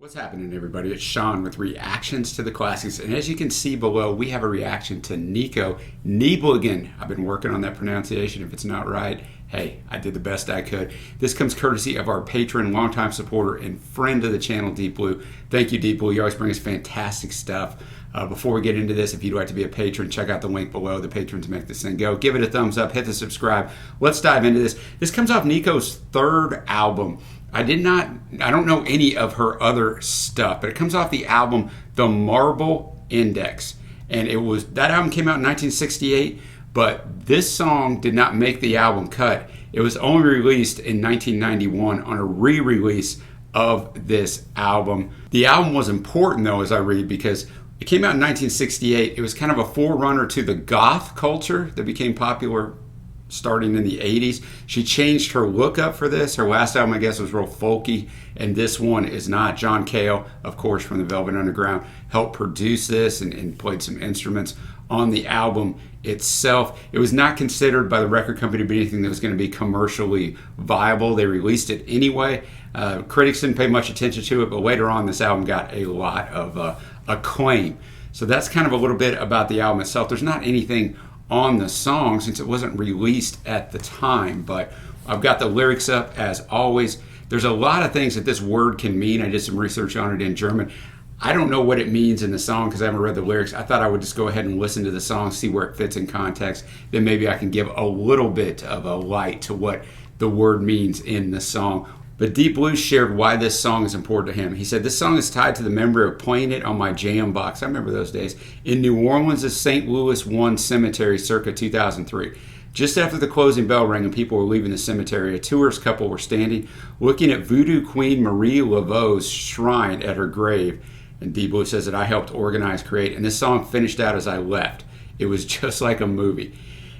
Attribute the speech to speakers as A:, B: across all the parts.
A: What's happening, everybody? It's Sean with Reactions to the Classics. And as you can see below, we have a reaction to Nico Niebligen. I've been working on that pronunciation. If it's not right, hey, I did the best I could. This comes courtesy of our patron, longtime supporter, and friend of the channel, Deep Blue. Thank you, Deep Blue. You always bring us fantastic stuff. Before we get into this, if you'd like to be a patron, check out the link below. The patrons make this thing go. Give it a thumbs up. Hit the subscribe. Let's dive into this. This comes off Nico's third album. I don't know any of her other stuff, but it comes off the album The Marble Index. And that album came out in 1968, but this song did not make the album cut. It was only released in 1991 on a re-release of this album. The album was important, though, as I read, because it came out in 1968. It was kind of a forerunner to the goth culture that became popular starting in the 80s. She changed her look up for this. Her last album, I guess, was real folky, and this one is not. John Cale, of course, from the Velvet Underground, helped produce this and played some instruments on the album itself. It was not considered by the record company to be anything that was going to be commercially viable. They released it anyway. Critics didn't pay much attention to it, but later on, this album got a lot of acclaim. So that's kind of a little bit about the album itself. There's not anything on the song since it wasn't released at the time, but I've got the lyrics up as always. There's a lot of things that this word can mean. I did some research on it in German. I don't know what it means in the song because I haven't read the lyrics. I thought I would just go ahead and listen to the song, see where it fits in context. Then maybe I can give a little bit of a light to what the word means in the song. But Deep Blue shared why this song is important to him. He said, "This song is tied to the memory of playing it on my jam box." I remember those days. In New Orleans' St. Louis One Cemetery circa 2003. Just after the closing bell rang and people were leaving the cemetery, a tourist couple were standing looking at Voodoo Queen Marie Laveau's shrine at her grave. And Deep Blue says that I helped organize, create, and this song finished out as I left. It was just like a movie.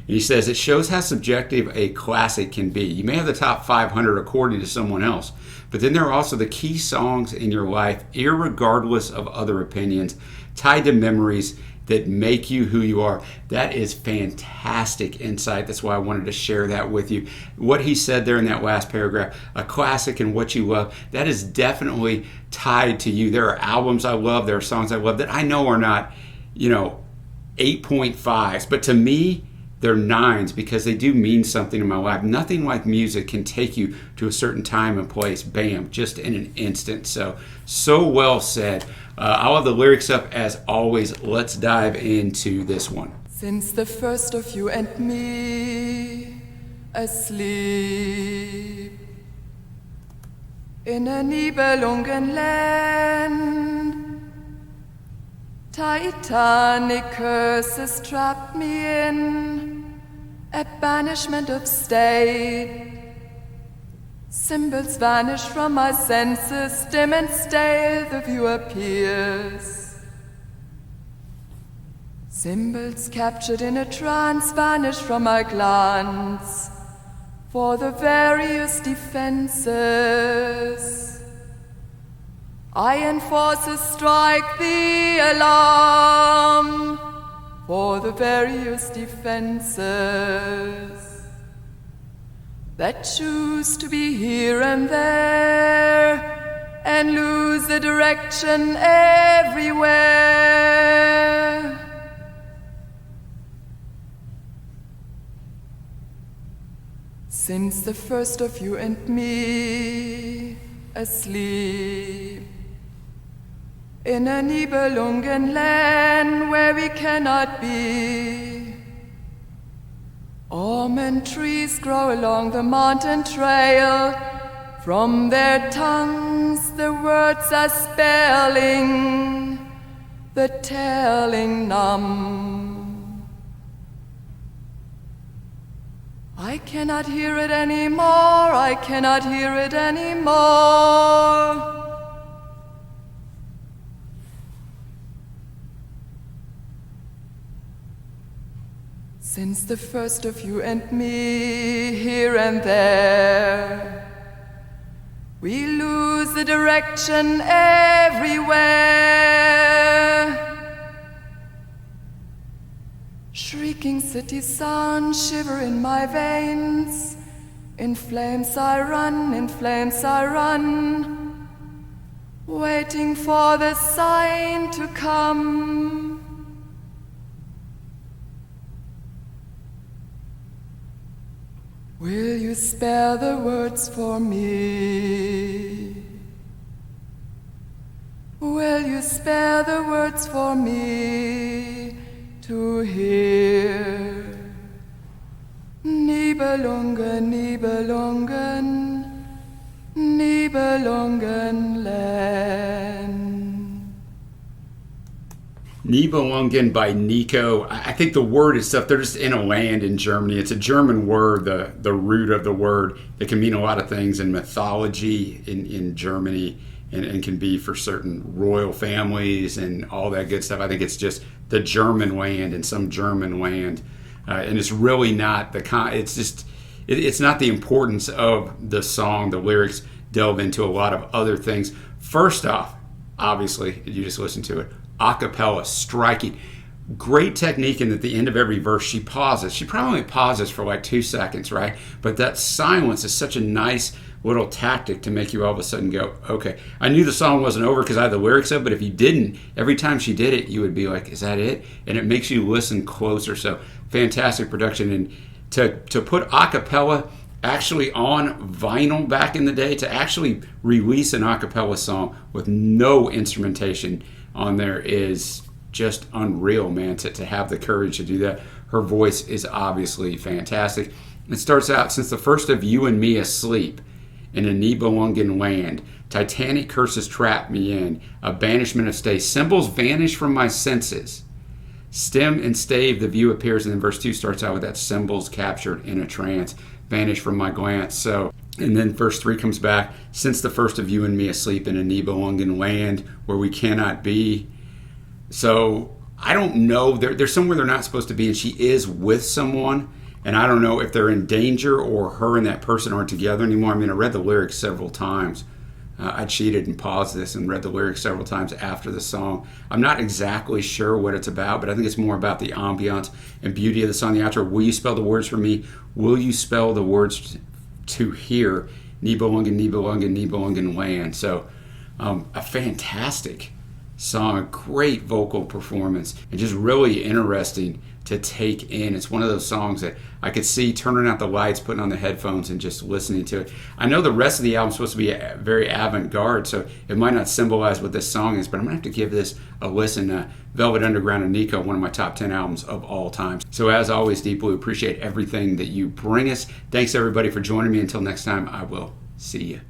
A: And he says, it shows how subjective a classic can be. You may have the top 500 according to someone else, but then there are also the key songs in your life, irregardless of other opinions, tied to memories that make you who you are. That is fantastic insight. That's why I wanted to share that with you. What he said there in that last paragraph, a classic and what you love, that is definitely tied to you. There are albums I love, there are songs I love that I know are not, 8.5s, but to me, they're 9s because they do mean something in my life. Nothing like music can take you to a certain time and place, bam, just in an instant. So well said. I'll have the lyrics up as always. Let's dive into this one.
B: Since the first of you and me asleep in a Nibelungenland, Titanic curses trapped me in a banishment of state. Symbols vanish from my senses, dim and stale the view appears. Symbols captured in a trance vanish from my glance for the various defenses. Iron forces strike the alarm for the various defenses that choose to be here and there and lose the direction everywhere. Since the first of you and me asleep in a Nibelungenland where we cannot be, almond trees grow along the mountain trail. From their tongues the words are spelling, the telling numb. I cannot hear it anymore, I cannot hear it anymore. Since the first of you and me, here and there, we lose the direction everywhere. Shrieking city sun, shiver in my veins. In flames I run, in flames I run. waiting for the sign to come. Will you spare the words for me? Will you spare the words for me to hear? Nibelungen, Nibelungen, Nibelungenland.
A: Nibelungen by Nico. I think the word itself, they're just in a land in Germany. It's a German word, the root of the word, that can mean a lot of things in mythology in Germany and can be for certain royal families and all that good stuff. I think it's just the German land and some German land. And it's really not it's not the importance of the song. The lyrics delve into a lot of other things. First off, obviously, you just listen to it. A cappella, striking. Great technique in at the end of every verse, she pauses. She probably pauses for like 2 seconds, right? But that silence is such a nice little tactic to make you all of a sudden go, okay. I knew the song wasn't over because I had the lyrics up, but if you didn't, every time she did it, you would be like, is that it? And it makes you listen closer. So fantastic production. And to put a cappella actually on vinyl back in the day, to actually release an a cappella song with no instrumentation on there is just unreal, man, to have the courage to do that. Her voice is obviously fantastic. It starts out, since the first of you and me asleep in a Nibelungen land, titanic curses trap me in, a banishment of stay. Symbols vanish from my senses. Stem and stave, the view appears, and then verse 2 starts out with that symbols captured in a trance, vanish from my glance. So, and then verse 3 comes back, since the first of you and me asleep in a Nibelungen land where we cannot be. So I don't know, they're somewhere they're not supposed to be, and she is with someone, and I don't know if they're in danger or her and that person aren't together anymore. I mean, I read the lyrics several times. I cheated and paused this and read the lyrics several times after the song. I'm not exactly sure what it's about, but I think it's more about the ambiance and beauty of the song. The outro, will you spell the words for me? Will you spell the words to hear? Nibelungen, Nibelungen, Nibelungen land. So a fantastic song, a great vocal performance, and just really interesting to take in. It's one of those songs that I could see turning out the lights, putting on the headphones, and just listening to it. I know the rest of the album is supposed to be very avant-garde, so it might not symbolize what this song is, but I'm going to have to give this a listen. Velvet Underground and Nico, one of my top 10 albums of all time. So as always, Deep Blue, appreciate everything that you bring us. Thanks everybody for joining me. Until next time, I will see you.